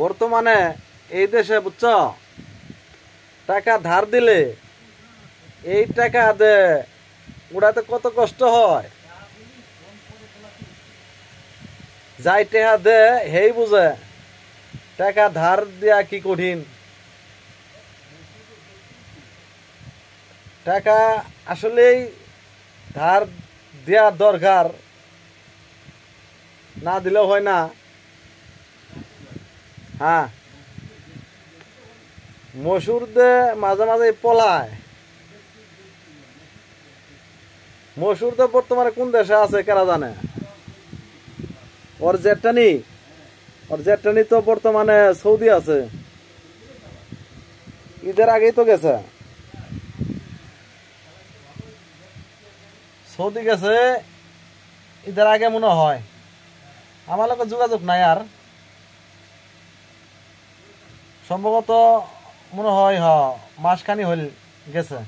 বর্তমানে এই দেশে বুঝছ টাকা ধার দিলে এই টাকা দে উড়াতে কত কষ্ট হয়। যাই টাকা দে হেই বুঝে টাকা ধার দেয়া কি কঠিন। টাকা আসলেই ধার দেওয়া দরকার, না দিলেও হয় না। হ্যাঁ, মসুর দে মাঝে মাঝে পলায়। মসুর তো বর্তমানে কোন দেশে আছে কারা জানে। ওর জেঠানি তো বর্তমানে সৌদি আছে। ঈদের আগেই তো গেছে, সৌদি গেছে ঈদের আগে মনে হয়। আমার লোকের যোগাযোগ নাই আর, সম্ভবত মনে হয় মাসখানি হইল গেছে।